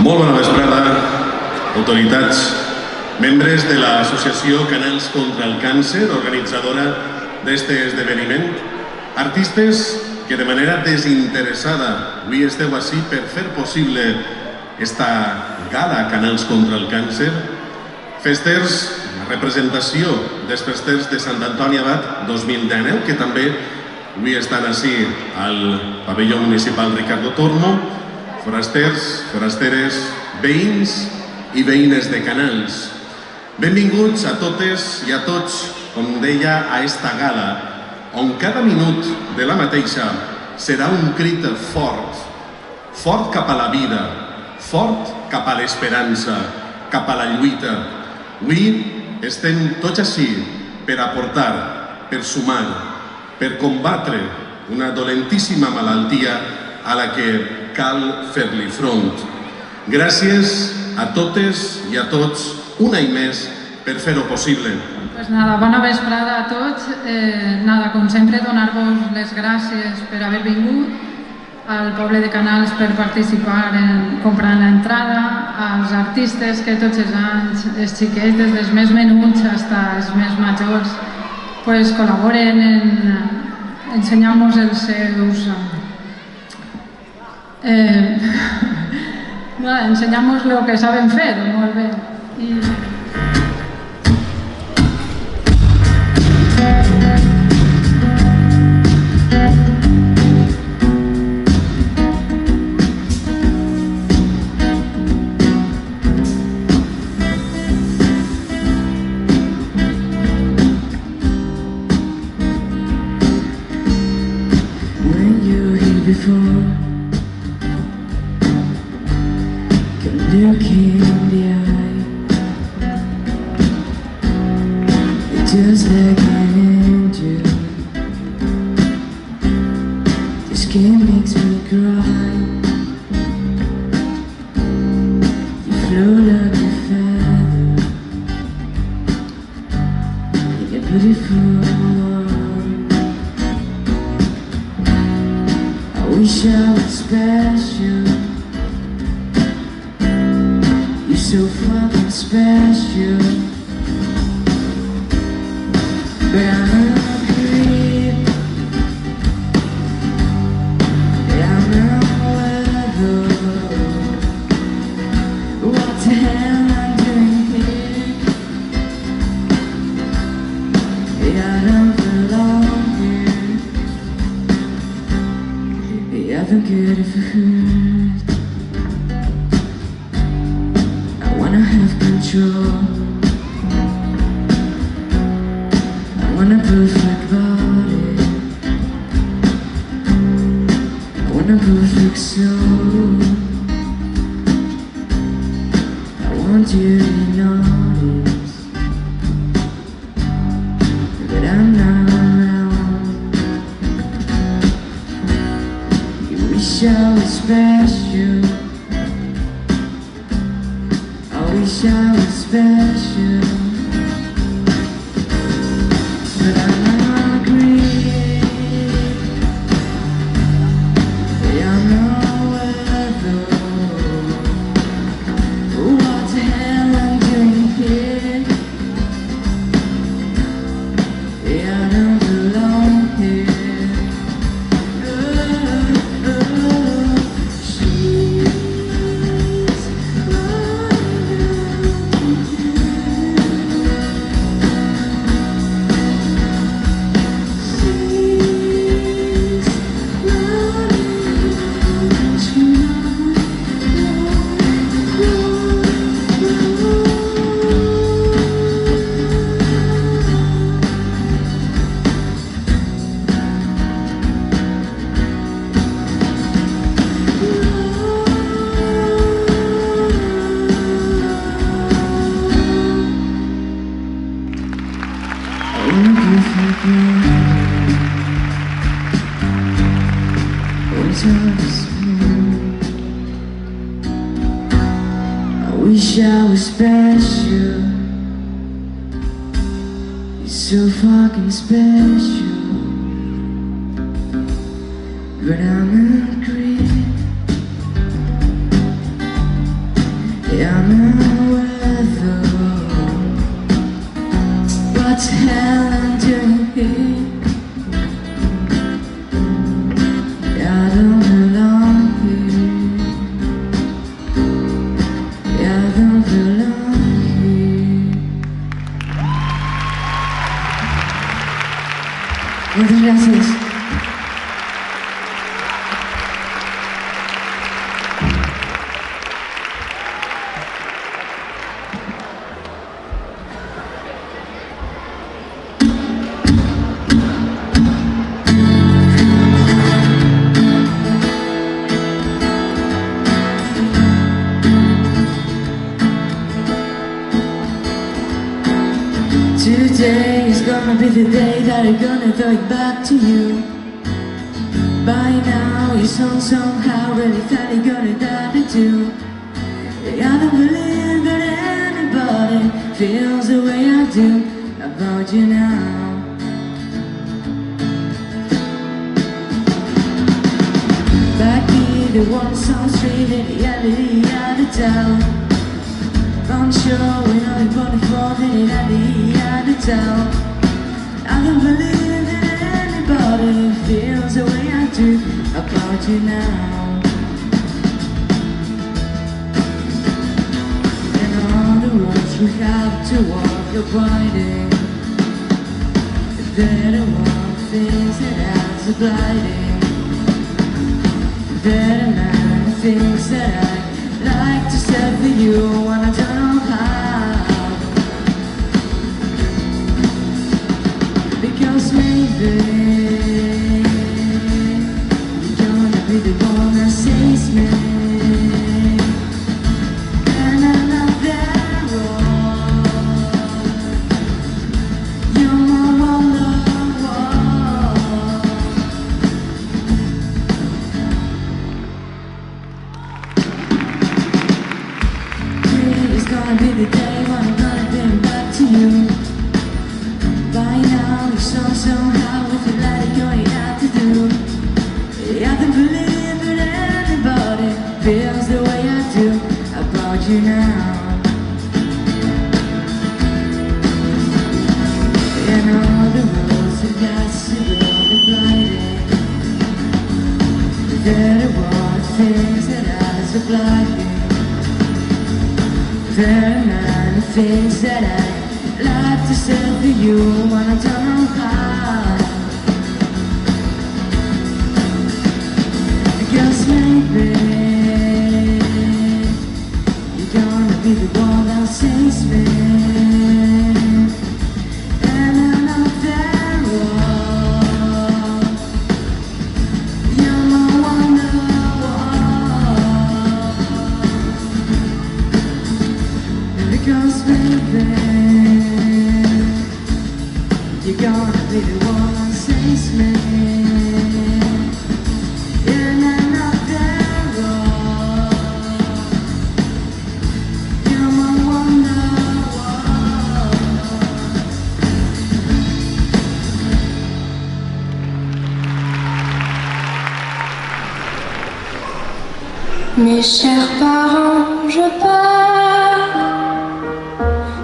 Molt bona vesprada, autoritats, membres de l'associació Canals contra el Càncer, organitzadora d'este esdeveniment, artistes que de manera desinteressada avui esteu ací per fer possible esta gala Canals contra el Càncer, festers, la representació dels festers de Sant Antoni Abat 2019, que també avui estan ací al pavelló municipal Ricardo Tormo, forasters, forasteres, veïns i veïnes de Canals. Benvinguts a totes i a tots, com deia, a esta gala, on cada minut de la mateixa serà un crit fort, fort cap a la vida, fort cap a l'esperança, cap a la lluita. Avui estem tots així per aportar, per sumar, per combatre una dolentíssima malaltia a la que cal fer-li front. Gràcies a totes i a tots, una i més, per fer-ho possible. Pues nada, bona vesprada a tots. Com sempre, donar-vos les gràcies per haver vingut, al poble de Canals per participar comprant l'entrada, als artistes que tots els anys, els xiquets, des dels més menuts fins als més majors, col·laboren en ensenyar-nos els seus... ensenyar-nos el que saben fer, molt bé. What's Helen doing here? I don't belong here. I don't belong here. Muchas gracias. Today is gonna be the day that I'm gonna throw it back to you. By now you somehow really thought you're gonna die too. I don't believe that anybody feels the way I do about you now. Back in the one song street in the alley out of town. I'm sure we know you're gonna fall in at the end of town. I don't believe that anybody feels the way I do about you now. And all the roads we have to walk are winding. There are one things that has a gliding. There are many things that I like to say for you when I don't know how. Because maybe you're gonna be the one that saves me. And I love that road. You're my It's gonna be the day when I'm gonna bring back to you. By now you somehow if you let it go you have to do. I don't believe that anybody feels the way I do about you now. And all the roads that pass you will be blinding. There are things that I supply. There are many things that I like to say for you when I don't know how. Because maybe you're gonna be the one that saves me. And I know that road. You're my wonderwall. Because baby, you're gonna be the one that saves me. And I know that road. You're my wonderwall. Mes chers parents, je pars.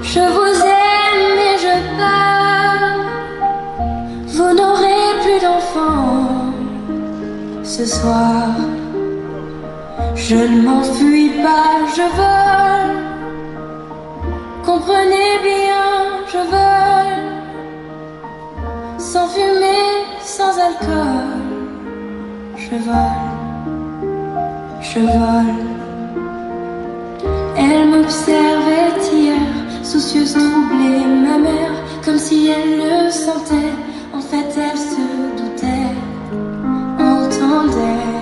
Je vous aime et je pars. Vous n'aurez plus d'enfants ce soir. Je ne m'enfuis pas, je vole. Comprenez bien, je vole. Sans fumée, sans alcool. Je vole, je vole. Elle m'observait hier, soucieuse, troublée, ma mère, comme si elle le sentait. En fait, elle se doutait, entendait.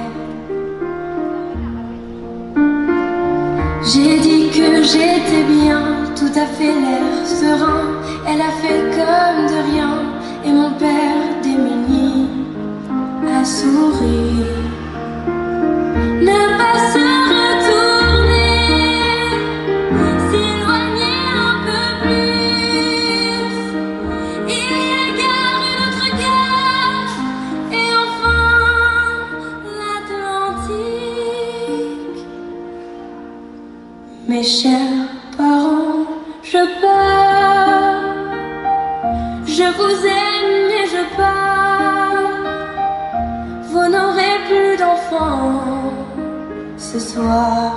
J'ai dit que j'étais bien, tout à fait l'air serein. Elle a fait comme de rien, et mon père démuni a souri. Ne pas se retourner, s'éloigner un peu plus. Il y a gare, une autre gare, et enfin l'Atlantique. mes chers parents, je pars. Je vous aime et je pars. Vous n'aurez plus d'enfants ce soir.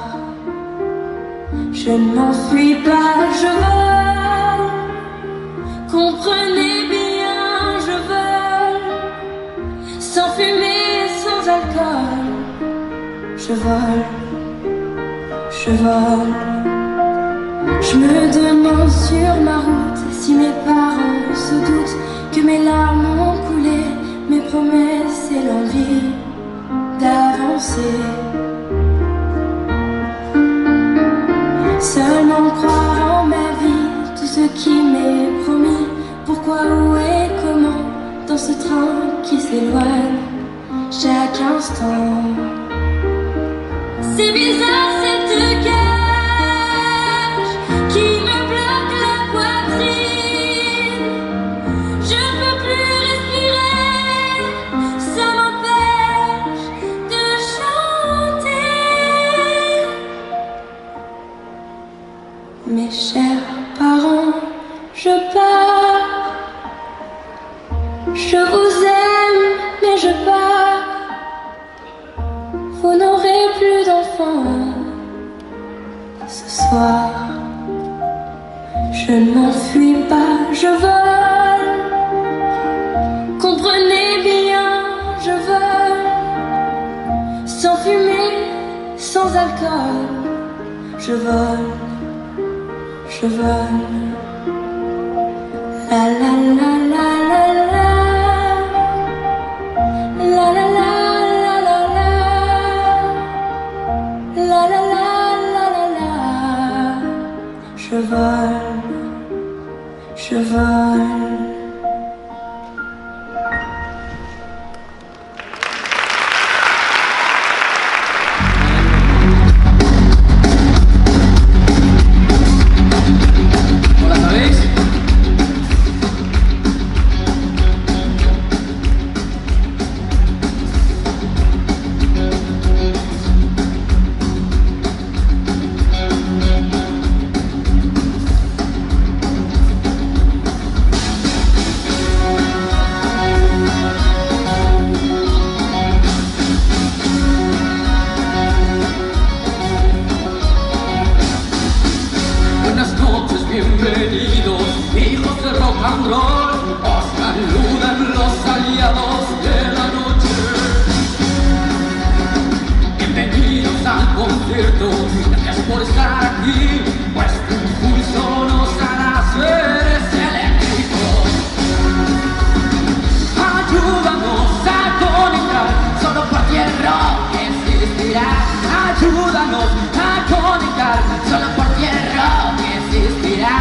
Je ne m'enfuis pas, je vole. Comprenez bien, je vole. Sans fumée, sans alcool. Je vole, je vole. Je me demande sur ma route si mes parents se doutent que mes larmes ont coulé, mes promesses et l'envie d'avancer. Seulement croire en ma vie, tout ce qui m'est promis. Pourquoi, où et comment, dans ce train qui s'éloigne chaque instant. C'est bizarre cette cage qui me bloque la poitrine. Je ne peux plus respirer, ça m'empêche de chanter. Mes chers parents, je pars. Je vous aime, mais je pars. Vous n'aurez plus d'enfants ce soir. Je ne m'enfuis pas, je vole. Comprenez bien, je vole. Sans fumée, sans alcool. Je vole, je vole. La la la la la la. La la la. La la la la la la. Je vole, je vole. ¿La sabéis? Buenas noches, bienvenidos, hijos de rock and roll. Os saludan los aliados de la noche. Bienvenidos al concierto, gracias por estar aquí. Vuestro impulso nos hará seres eléctricos. Ayúdanos a conectar, solo por ti el rock existirá. Ayúdanos a conectar, solo por ti el rock existirá.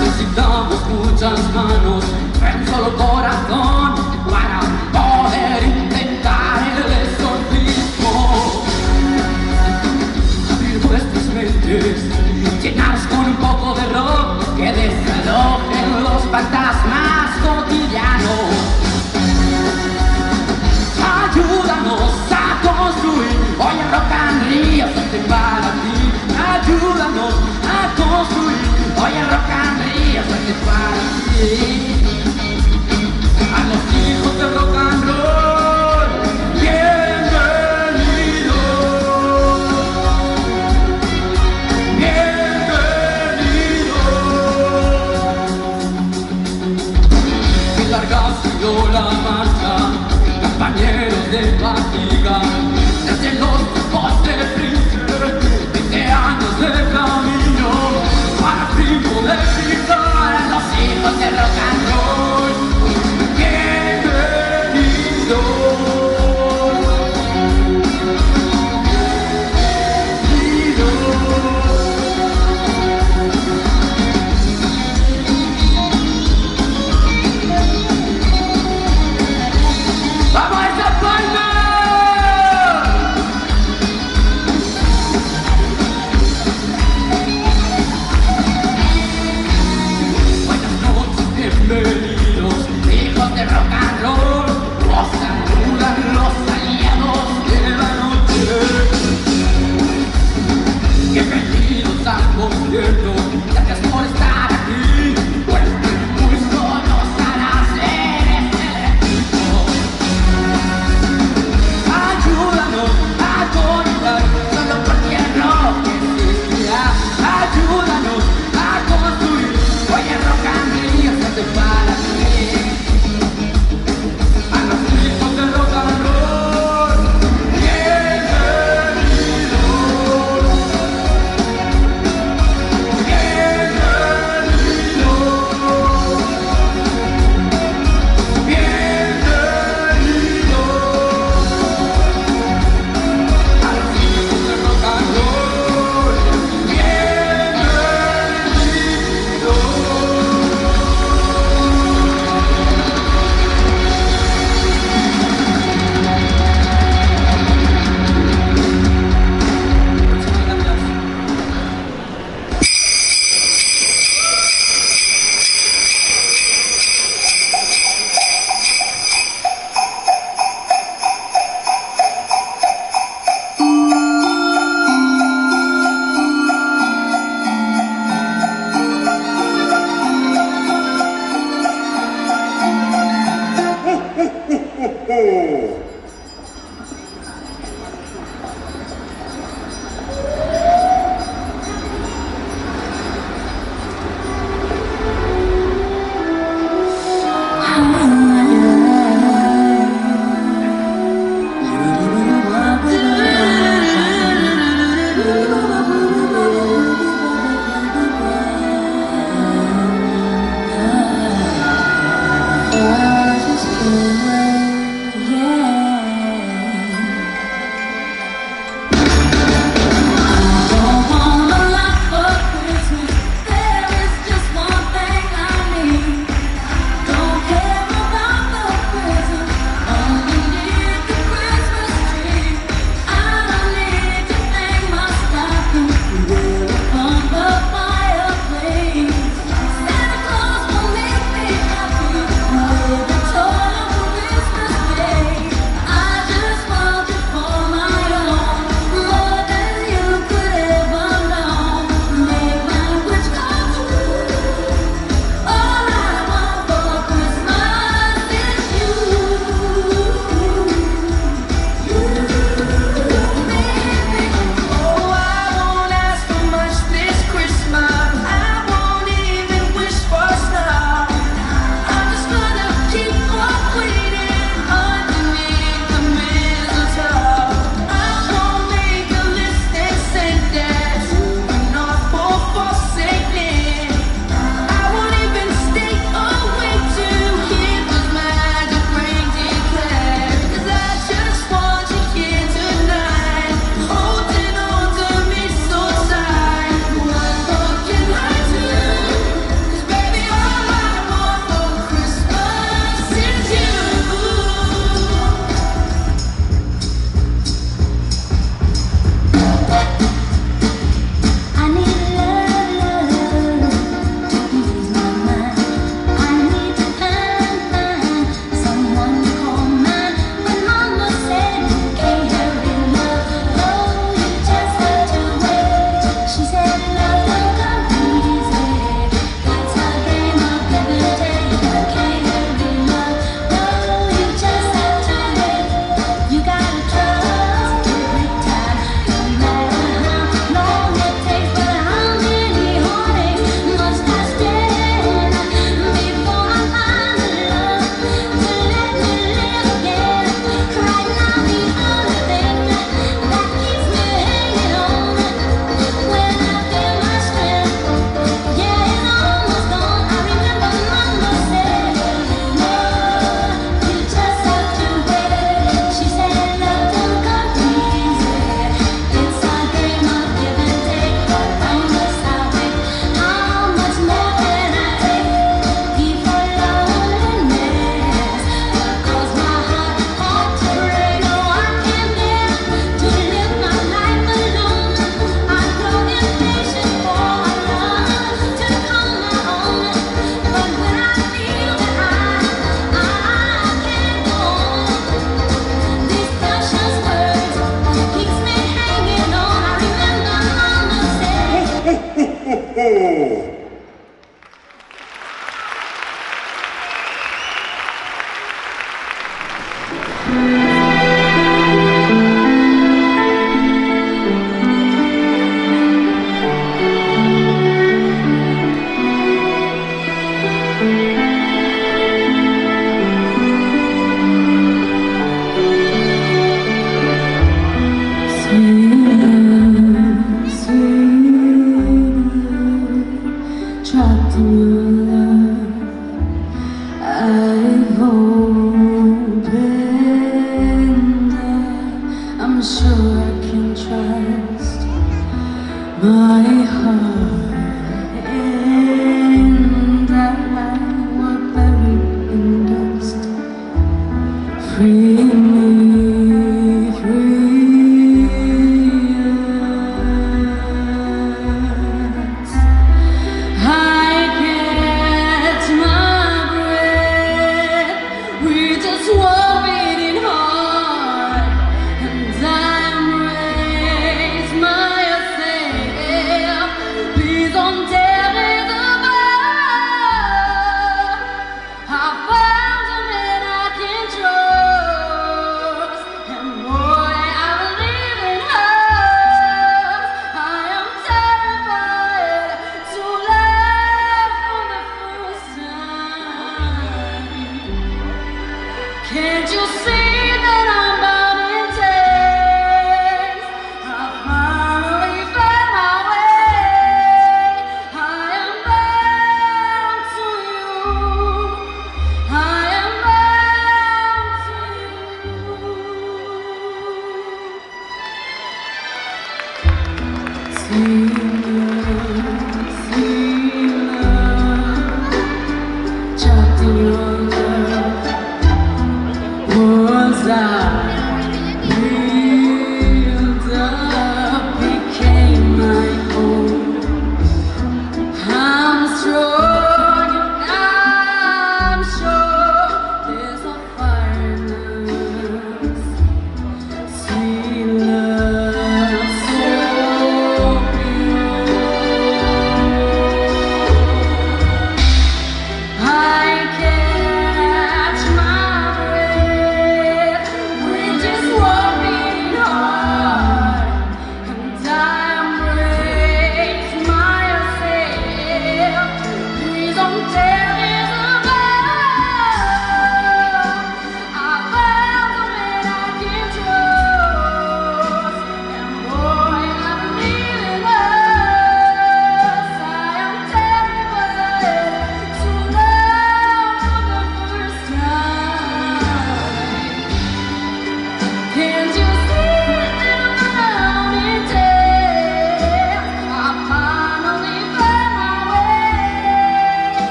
Necesitamos muchas manos, un solo corazón para poder intentar el exorcismo. Abrir vuestras mentes, llenaros con un poco de rock que desalojen los fantasmas cotidianos. Ayúdanos a construir hoy en Rock and Rio, suerte para ti. Ayúdanos a construir hoy en Rock and Rio, suerte para ti. A los hijos de Rock and Roll, bienvenidos. Bienvenidos. Qué larga ha sido la marcha, compañeros de fatiga, desde los tiempos de Prince, 20 años de camino, para fin poder gritar a los hijos de rock and roll. ¡Vamos a esa palma!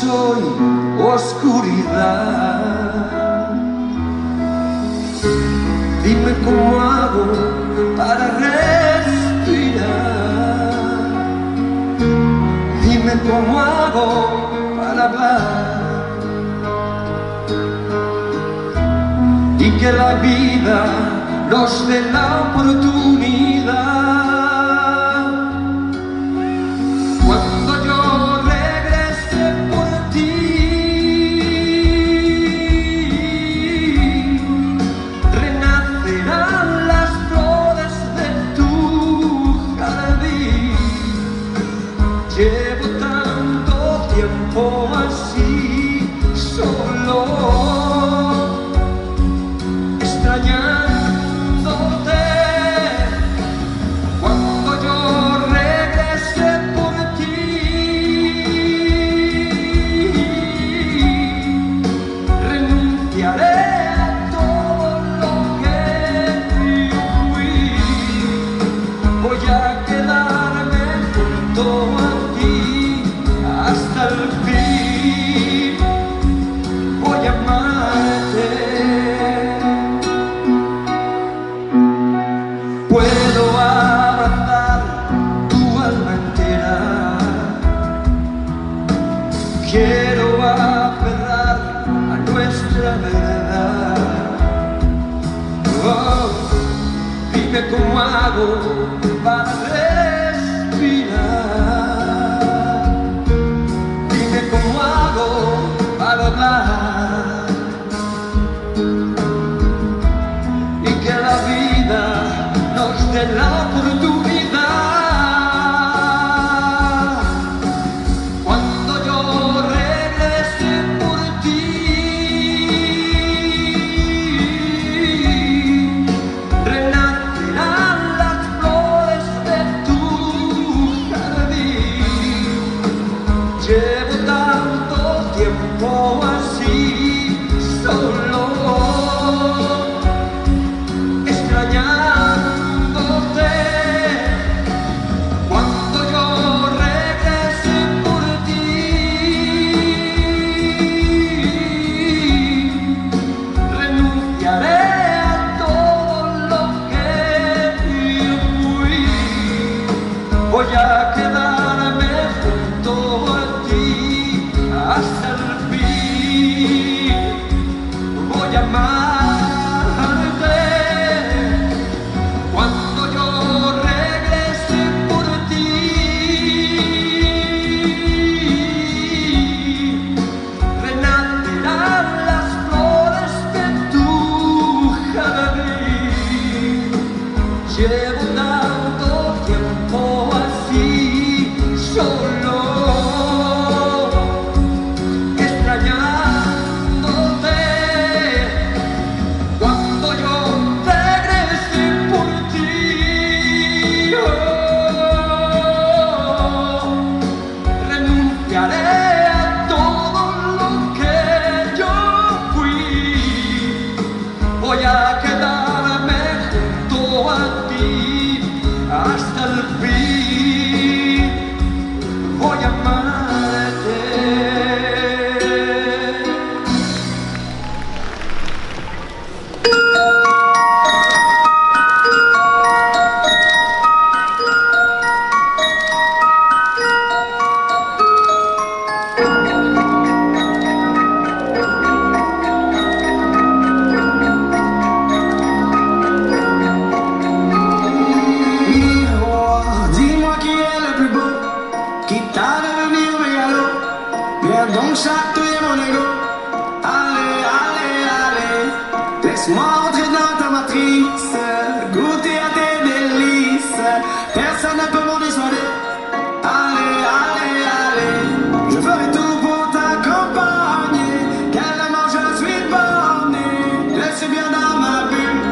soy oscuridad. Dime cómo hago para respirar. Dime cómo hago para hablar. Y que la vida nos dé la oportunidad. Cuando yo regrese por ti, renacerán las flores de tu jardín. Llevo tanto tiempo así, solo extrañándote. Cuando yo regrese por ti, renunciaré a todo lo que yo fui. Voy a quedarme junto a ti hasta el fin. Voy a amarte. Puedo abrazar tu alma entera. Quiero aferrar a nuestra verdad. Oh, dime cómo hago para respirar. Dime cómo hago para hablar. Y que la vida nos dé la oportunidad. Cuando yo regrese por ti, renacerán las flores de tu jardín. Llevo tanto tiempo así, solo extrañándote. Cuando yo regrese por ti, renunciaré a todo lo que yo fui. Voy a quedarme junto a ti hasta el fin. Voy a amarte. Cuando yo regrese por ti, renacerán las flores de tu jardín. Llevo tanto tiempo así, solo extrañándote. Cuando yo regrese por ti, renunciaré a todo lo que yo fui. Voy a quedarme junto a ti hasta el fin. Voy a amarte. Miroir, dis-moi qui est le plus beau, qui t'a devenu mégalo. Viens donc chatouiller mon ego. Allez, allez, allez, laisse-moi entrer dans ta matrice, goûter à tes délices. Personne ne peut m'en dissuader. Allez, allez, allez, je ferai tout pour t'accompagner. Tellement je suis borné, je suis bien dans ma bulle.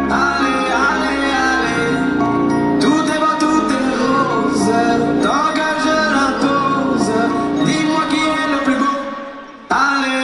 Allez, allez, allez, tout est beau, tout est rose, tant que je la pose. Dis-moi qui est le plus beau. Allez,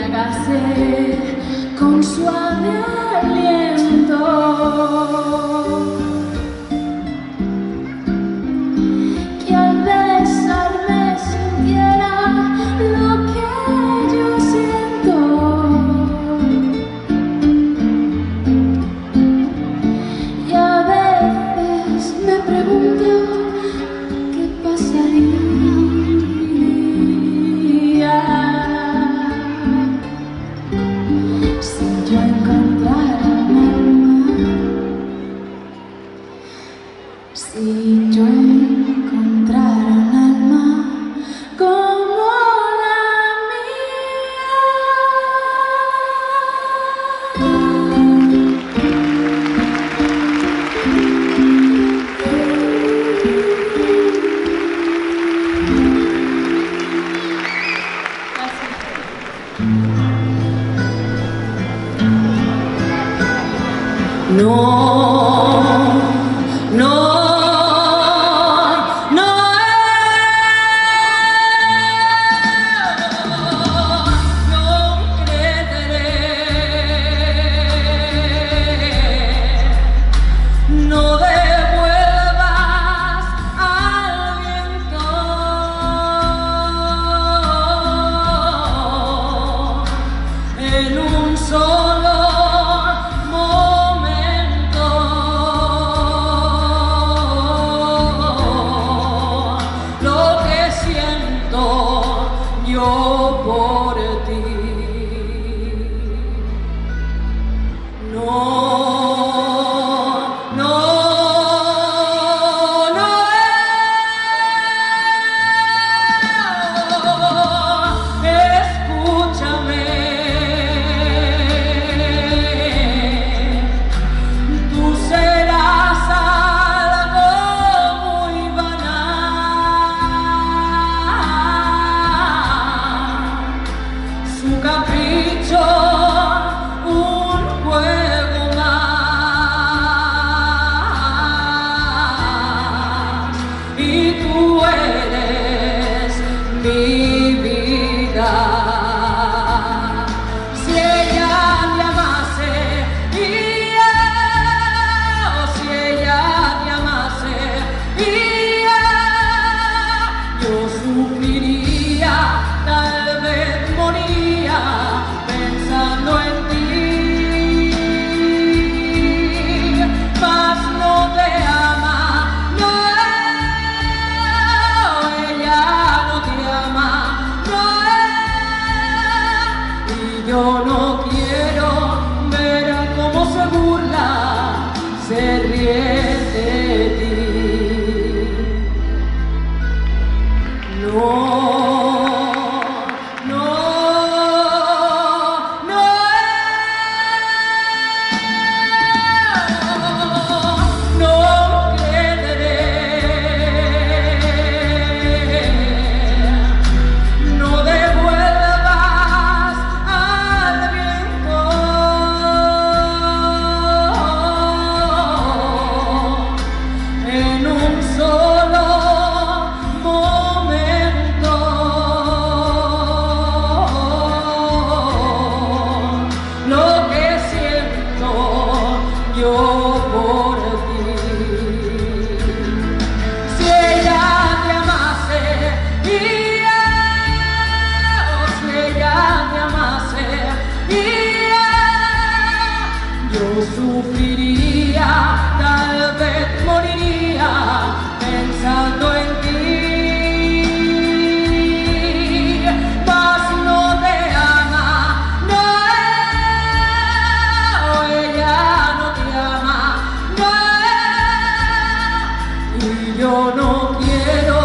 embriagase con suave aliento. Que al besarme sintiera lo que yo siento. Y a veces me pregunto qué pasaría si yo encontrara un alma, si yo encontrara un alma como la no, no, no, no creeré, no devuelvas al viento en un solo por ti. No, no, no, escúchame, tú serás algo muy banal. Su capricho, un juego más, y tú eres mi vida. Si ella te amase y si ella te amase y yo sufriría, tal vez moría pensando en ti, mas no te ama, no, ella no te ama, no, y yo no quiero ver cómo se burla, se ríe de ti. No. En un solo momento, lo que siento yo por ti. Si ella te amase y si ella te amase y yo sufriría, tal vez moriría pensando en ti, mas no te ama, no, ella no te ama, no, y yo no quiero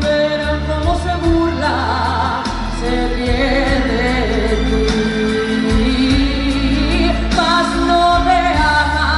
ver cómo se burla, se ríe de ti, mas no te ama.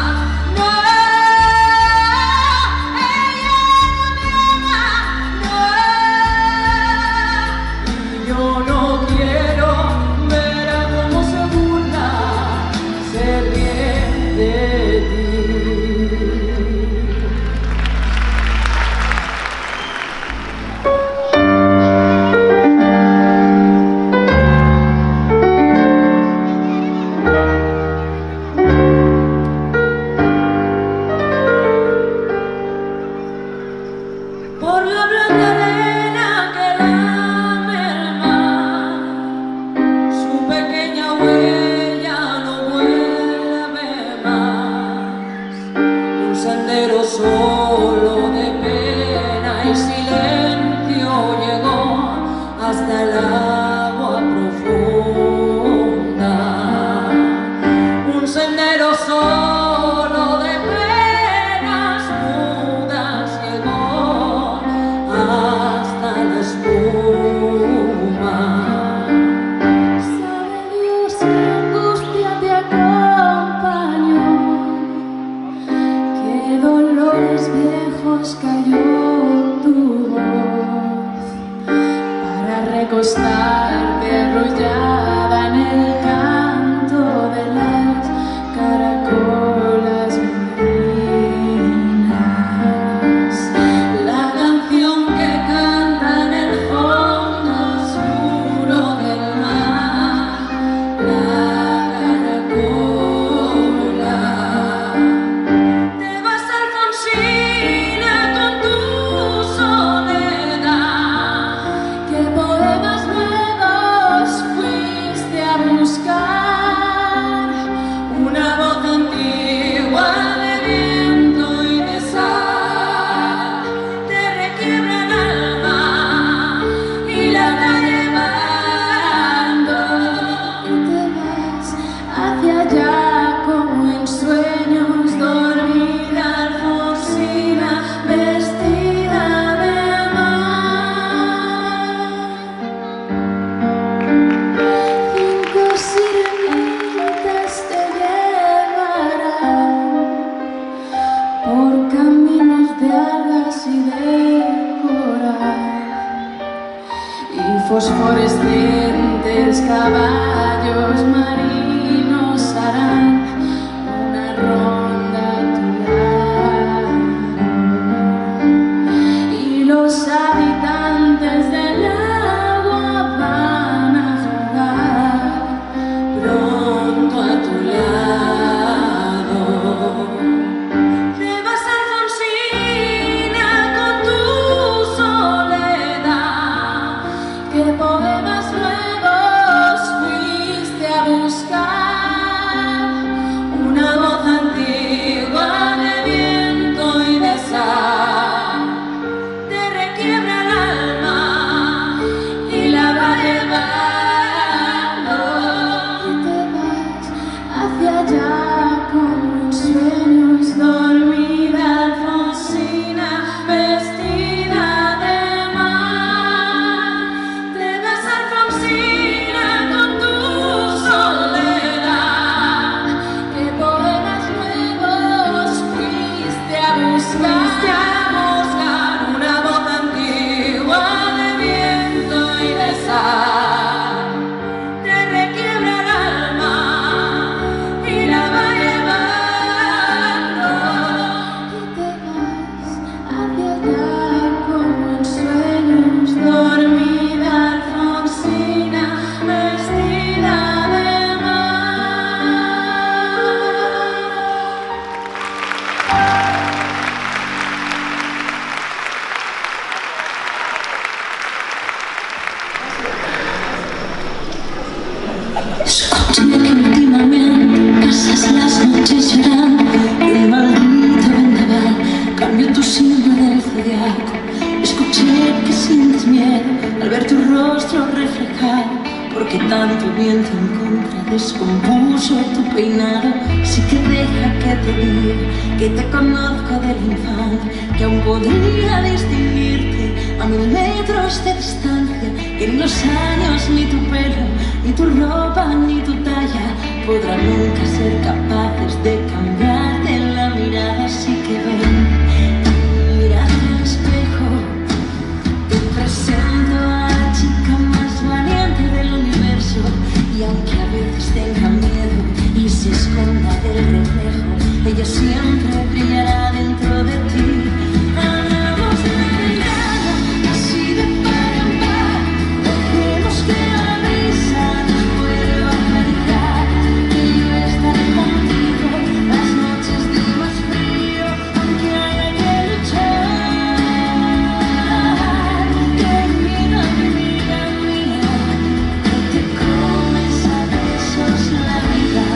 caballos marinos harán una ronda a tu lado, y los habitantes del agua van a jugar pronto a tu lado. Te vas, Alfonsina, con tu soledad. ¿Qué poemas nuevos fuiste a buscar? Una voz antigua de viento y de sal te requiebra el alma y la va llevando. Y te vas hacia allá como en sueños, dormida Alfonsina, vestida de mar. Te vas, Alfonsina, con tu soledad. ¿Qué poemas nuevos fuiste a buscar? Una voz antigua de viento y de sal te requiebra el alma y la va llevando. Y te vas hacia allá como en sueños, dormida Alfonsina, vestida de Escuché que últimamente pasas las noches llorando y el maldito vendaval cambió tu signo del zodiaco. Escuché que sientes miedo al ver tu rostro reflejado, porque tanto viento en contra descompuso tu peinado. Sí que deja que te diga que te conozco del infante, que aún podría distinguirte a 1000 metros de distancia, que ni los años, ni tu pelo, ni tu ropa, ni tu talla podrán nunca ser capaces de cambiarte la mirada. Así que ven, mírate al espejo, te presento a la chica más valiente del universo, y aunque a veces tenga miedo y se esconda del reflejo, ella siempre brillará dentro de ti. Hagamos una mirada así de par en par, dejemos que la brisa nos vuelva a acariciar, que yo estaré contigo las noches de más frío, aunque haya que luchar. Querida amiga mía, que te comes a besos la vida.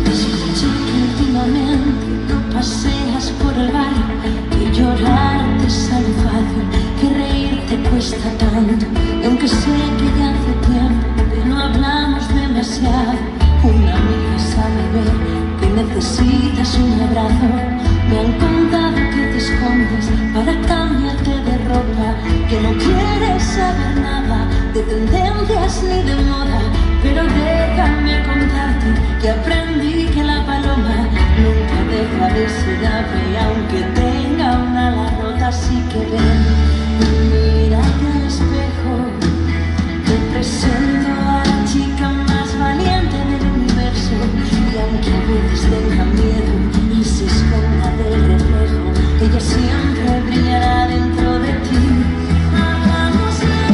Escuché que últimamente no paseas por el barrio, que llorar te sale fácil, que reír te cuesta tanto. Y aunque sé que ya hace tiempo que no hablamos demasiado, una amiga sabe ver que necesitas un abrazo. Me han contado que te escondes para cambiarte de ropa, que no quieres saber nada de tendencias ni de moda, pero déjame contarte que aprendí que la paloma nunca deja de ser ave, aunque tenga una ala rota. Así que ven, mírate al espejo, te presento a la chica más valiente del universo, y aunque a veces tenga miedo y se esconda del reflejo, ella siempre brillará dentro de ti. Hagamos la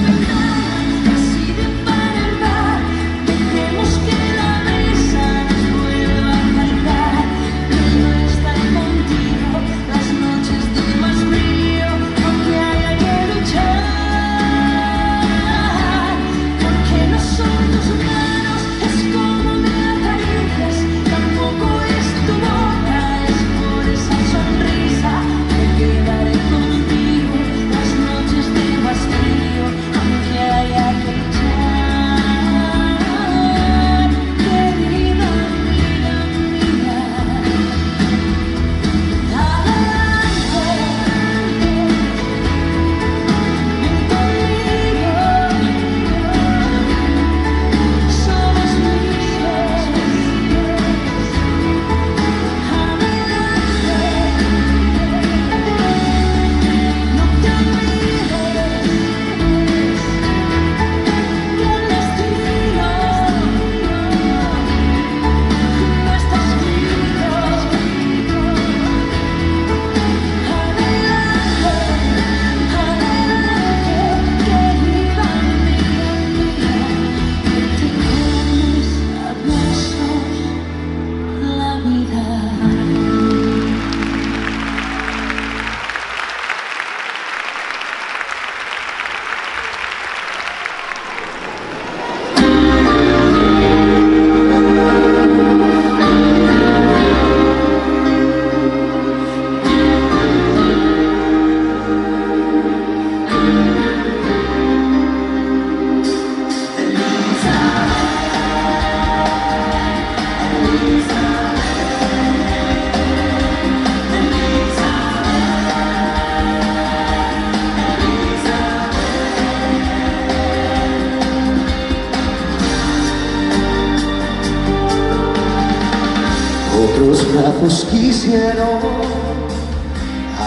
otros brazos quisieron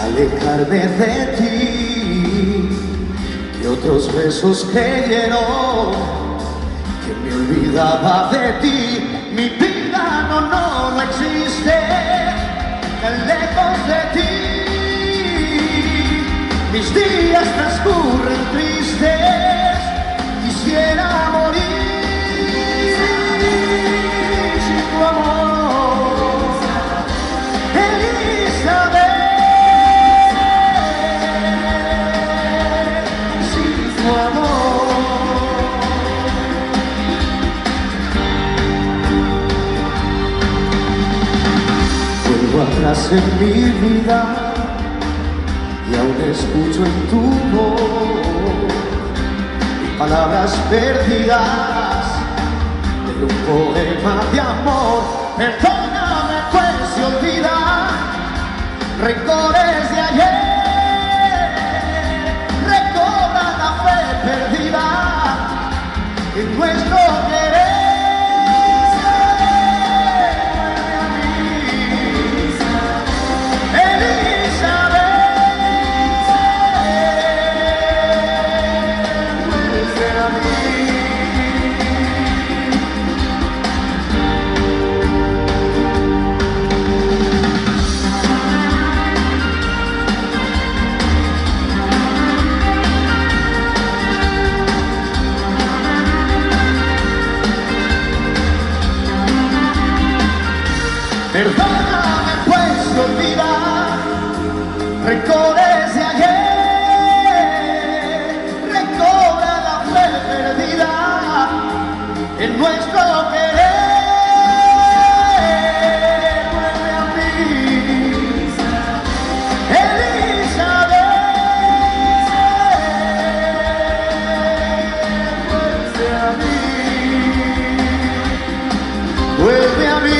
alejarme de ti, que otros besos creyeron que me olvidaba de ti. Mi vida no existe tan lejos de ti. Mis días transcurren tristes, quisiera morir sin tu amor, Elizabeth, sin tu amor. Vuelvo atrás en mi vida y aún escucho en tu voz palabras perdidas de un poema de amor. Perdóname, pues se olvida rencores de ayer, recobra la fe perdida en nuestro querer. Perdóname, pues olvidar rencores de ayer, recobra la fe perdida en nuestro querer. Vuelve a mí, Elizabeth, vuelve a mí, vuelve a mí.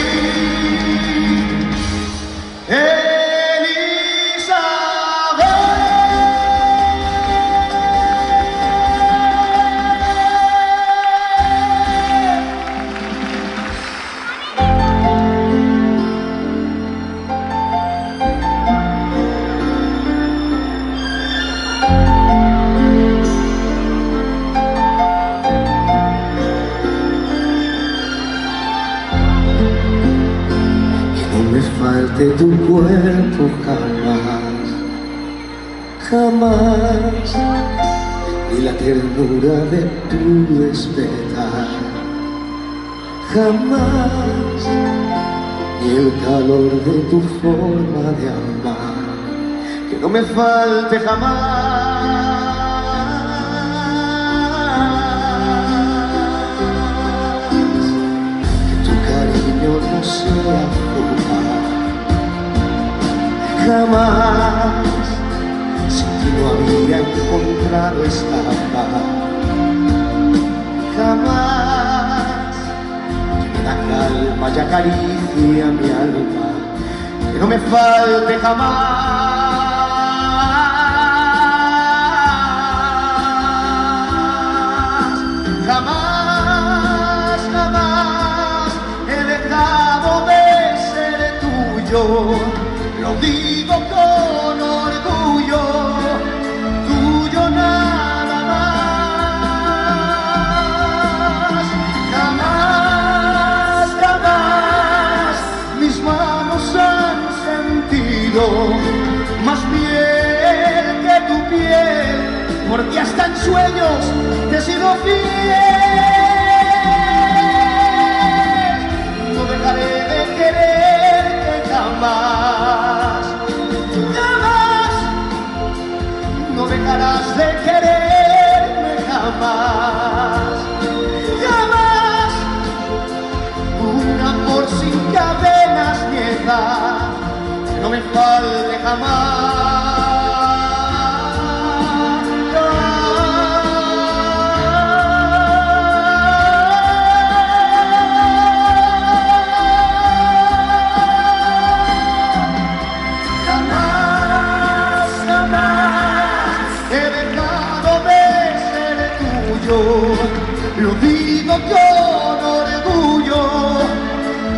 Falte tu cuerpo jamás, jamás, ni la ternura de tu despertar, jamás, ni el calor de tu forma de amar, que no me falte jamás. Que tu cariño no sea formal, jamás, sin ti no había encontrado esta paz, jamás, que me da calma y acaricia mi alma, que no me falte jamás. Jamás, jamás he dejado de ser tuyo. Lo digo con orgullo, tuyo nada más. Jamás, jamás mis manos han sentido más piel que tu piel, porque hasta en sueños te he sido fiel. No dejaré de quererte jamás. No dejarás de quererme jamás, jamás. Un amor sin cadenas niega, que no me falte jamás. Lo digo con orgullo,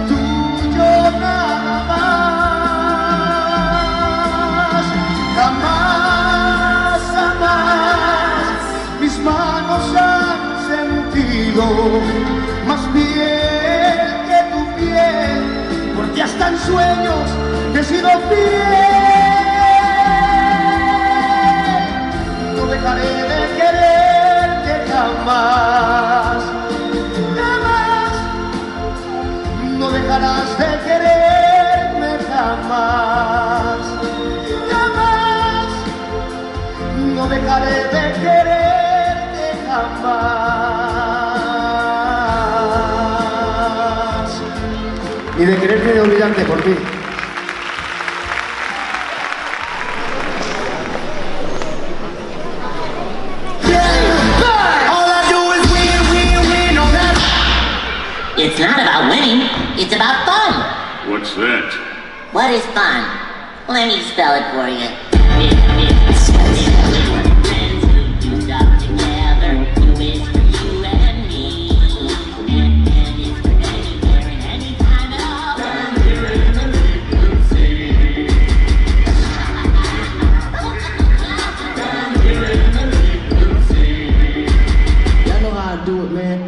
tuyo nada más. manos han sentido más piel que tu piel, porque hasta en sueños te he sido fiel. No dejaré de quererte jamás, jamás. No dejarás de quererme jamás, jamás. No dejaré de quererte jamás, ni de quererte ni de olvidarte por ti. It's not about winning, it's about fun. What's that? What is fun? Let me spell it for you. Y'all know how I do it, man.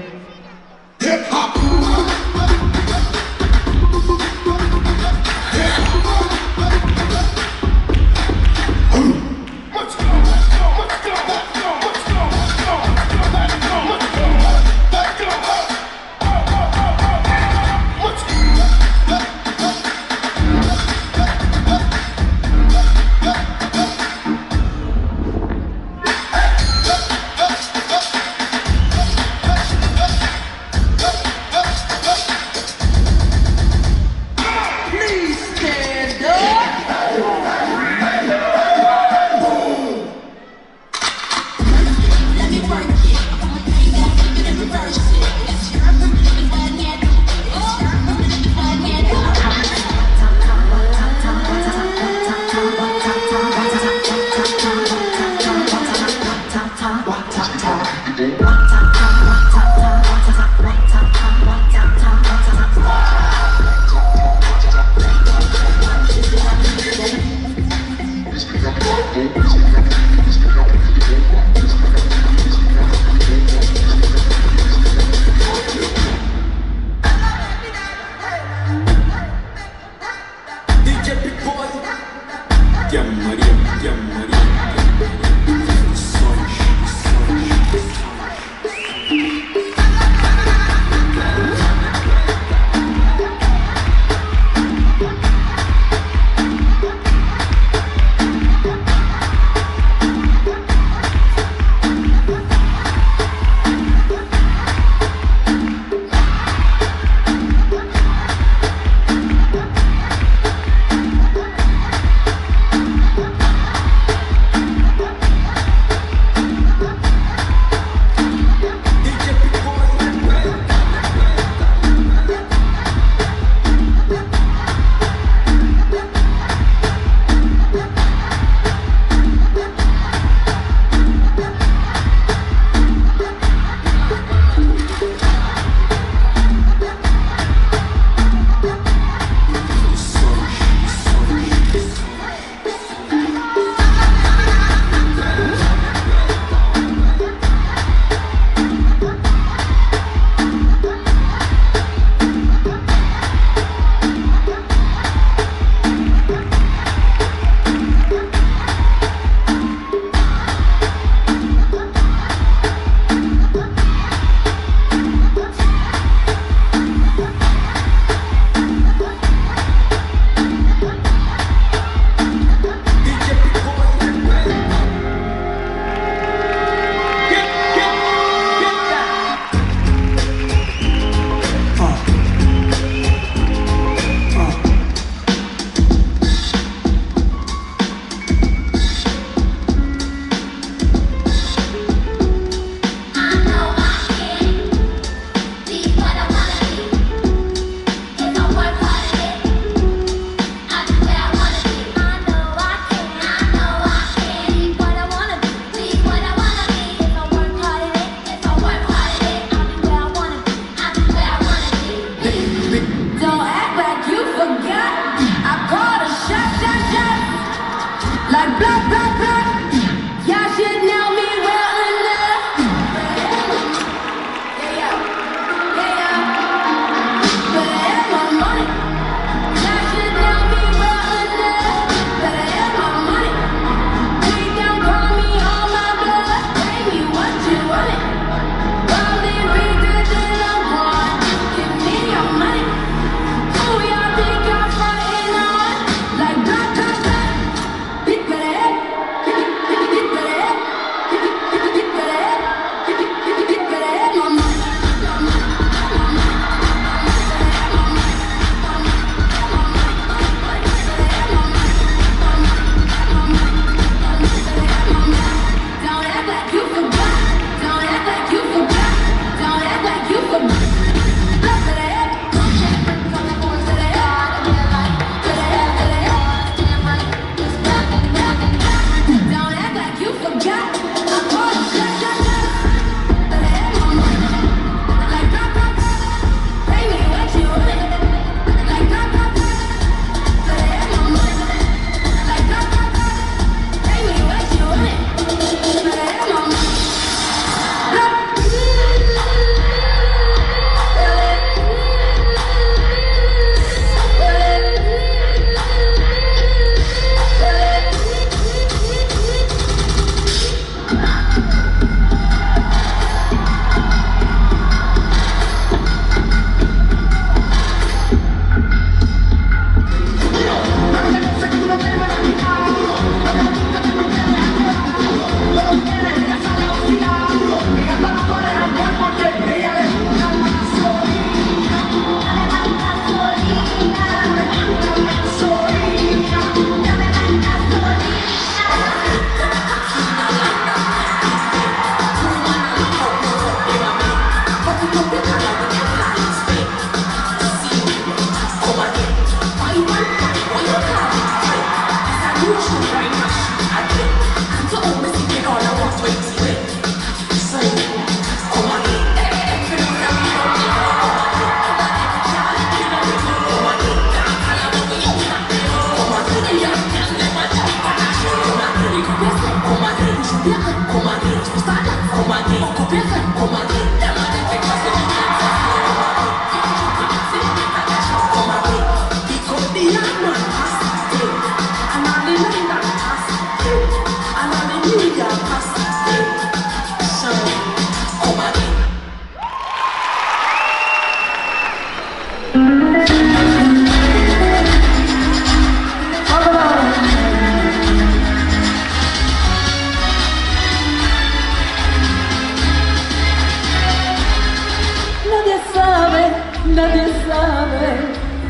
nadie sabe,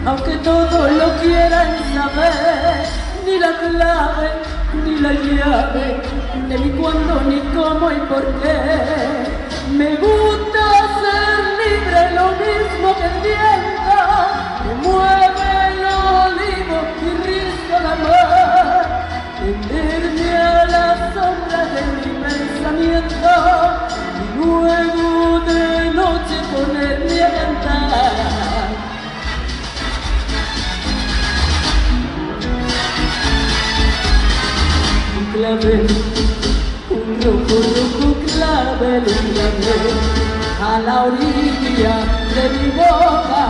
aunque todos lo quieran saber, ni la clave, ni la llave, de ni cuándo, ni cómo y por qué. Me gusta ser libre, lo mismo que el viento, que mueve el olivo y riza la mar, tenderme a la sombra de mi pensamiento, y luego de noche ponerme a cantar. Un clavel, un rojo, rojo clavel, un clavel, a la orilla de mi boca,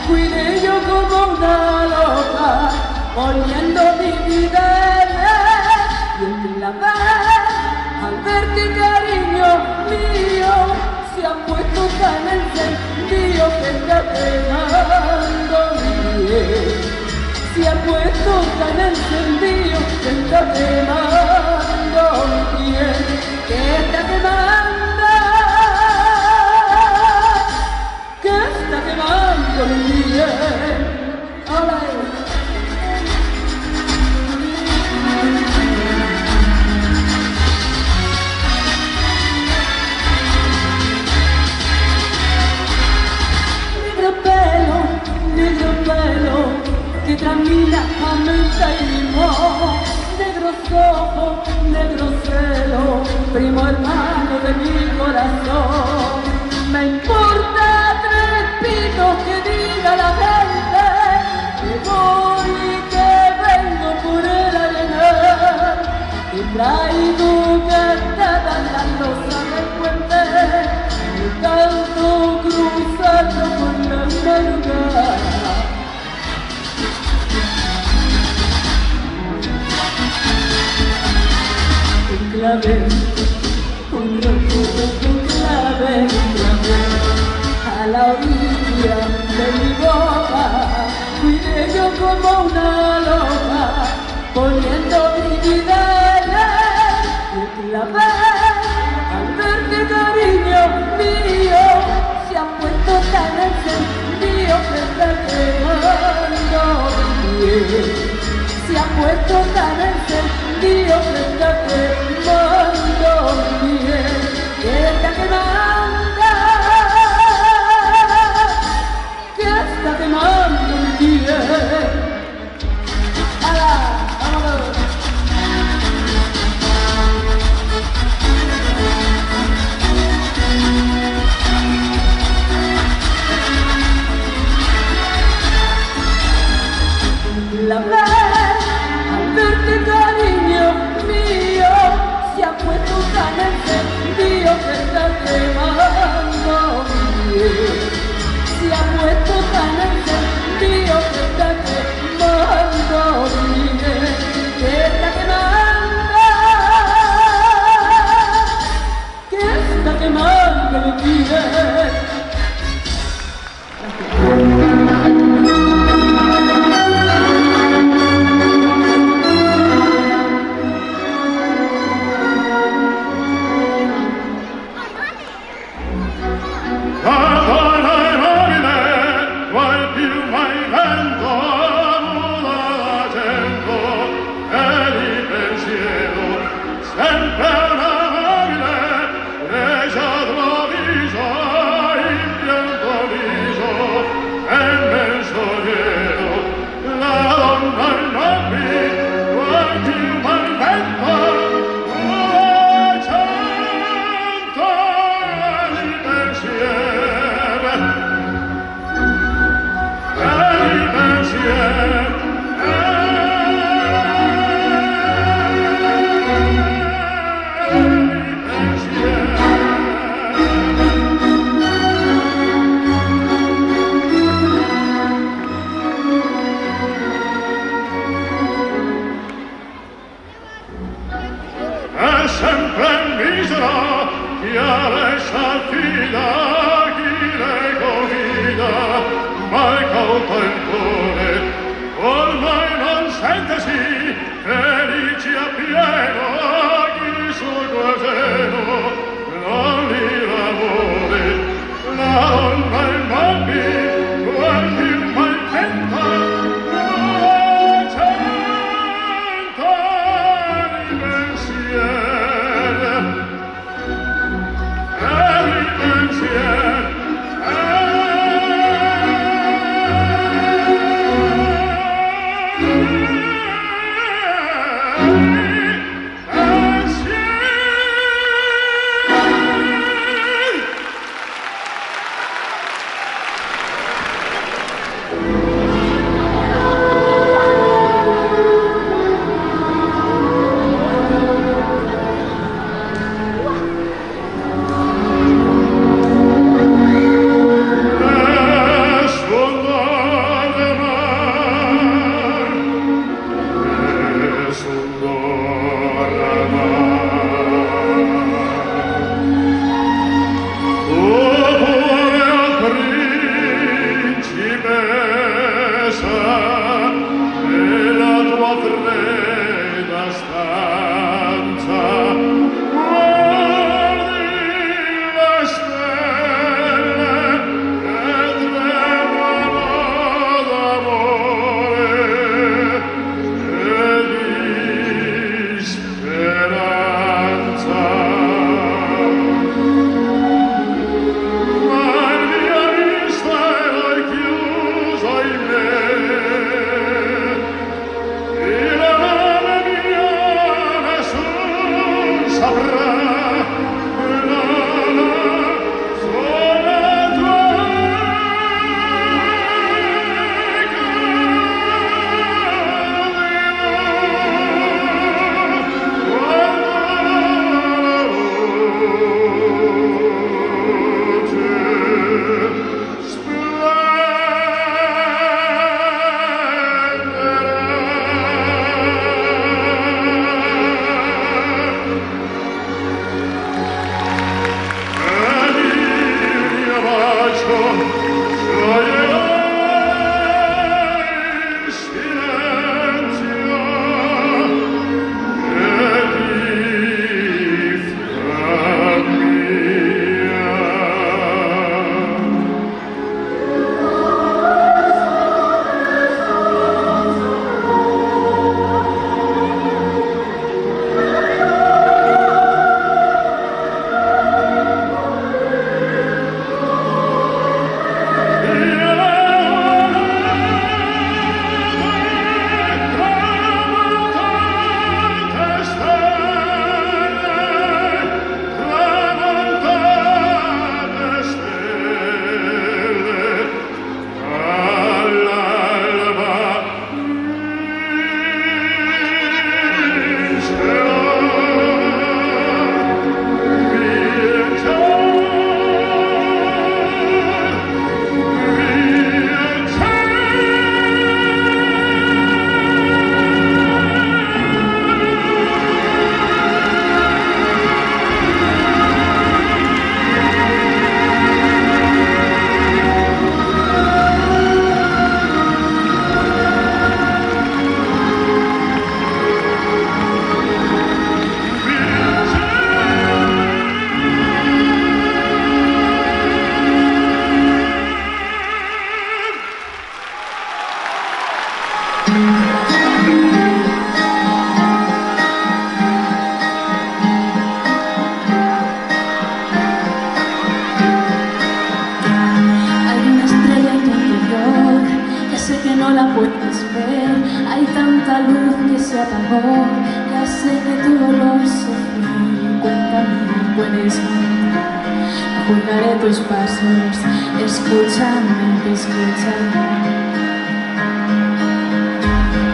cuidé yo como una loca, poniendo mi vida en él, y el clavel, al ver que cariño mío se ha puesto tan encendido que está quemando mi piel. Se ha puesto tan encendido que está quemando mi piel, que está quemando, que está quemando mi piel. Hola. Negro pelo, que tramila a menta y limón, negros ojos, negro celo, primo hermano de mi corazón. Me importa tres pitos que diga la gente, que voy y que vengo por el arenal, que traigo cantadas las losas del puente, que tanto cruzarlo por la madrugada. Un clavel, un rojo, rojo clavel, un clavel, a la orilla de mi boca, cuidé yo como una loca, poniendo mi vida en él, y el clavel, al verte cariño mío, se ha puesto tan encendido que está quemando mi piel. Se ha puesto tan encendido que está quemando mi piel, que está quemando, que está quemando mi piel. ¡Hala! ¡Vámonos! La verdad, al verte cariño mío, se ha puesto tan encendido que está quemando mi piel. Se ha puesto tan encendido que está quemando mi piel, que está quemando, que está quemando mi piel. Non il Ya sé que tu dolor sufrí. Cuéntame, puedes contar. Juzgaré tus pasos. Escúchame, escúchame.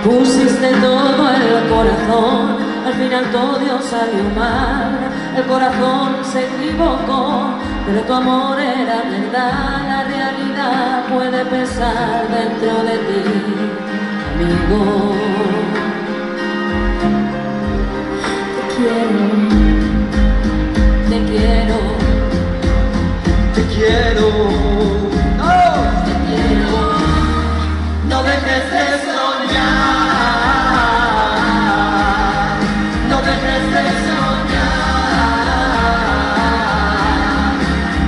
Pusiste todo el corazón, al final todo salió mal. El corazón se equivocó, pero tu amor era verdad. La realidad puede pesar dentro de ti, amigo. Te quiero, te quiero, te quiero, oh, te quiero. No dejes de soñar, no dejes de soñar,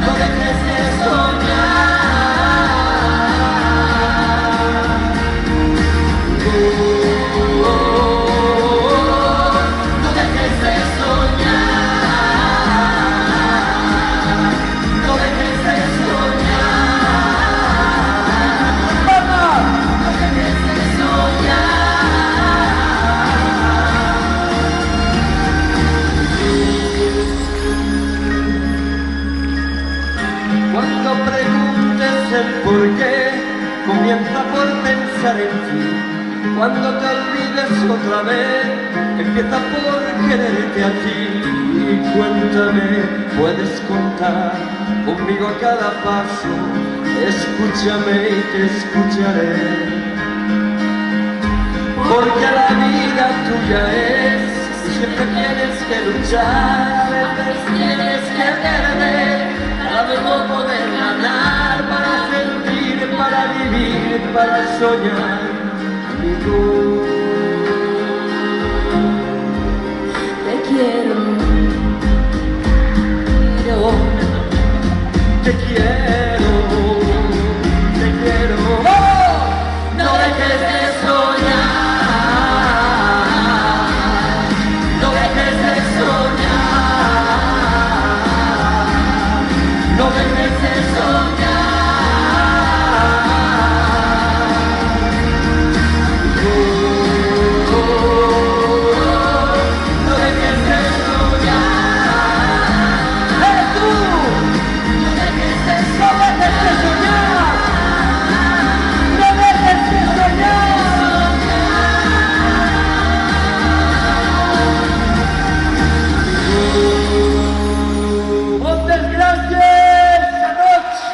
no dejes de soñar. No dejes de soñar, no dejes de soñar. No dejes de soñar. Cuando preguntes el por qué, comienza por pensar en ti. Cuando te olvides otra vez, empieza por quererte a ti. Y cuéntame, puedes contar conmigo a cada paso. Escúchame y te escucharé. Porque la vida tuya es, siempre tienes que luchar, a veces tienes que perder, para luego poder ganar, para sentir, para vivir, para soñar, amigo. Te quiero, te quiero, te quiero. ¡Oh! No dejes de soñar, no dejes de soñar, no dejes de soñar. No dejes de soñar. ¡Tú! No dejes de soñar. No dejes de soñar. Muchas gracias. Anoche.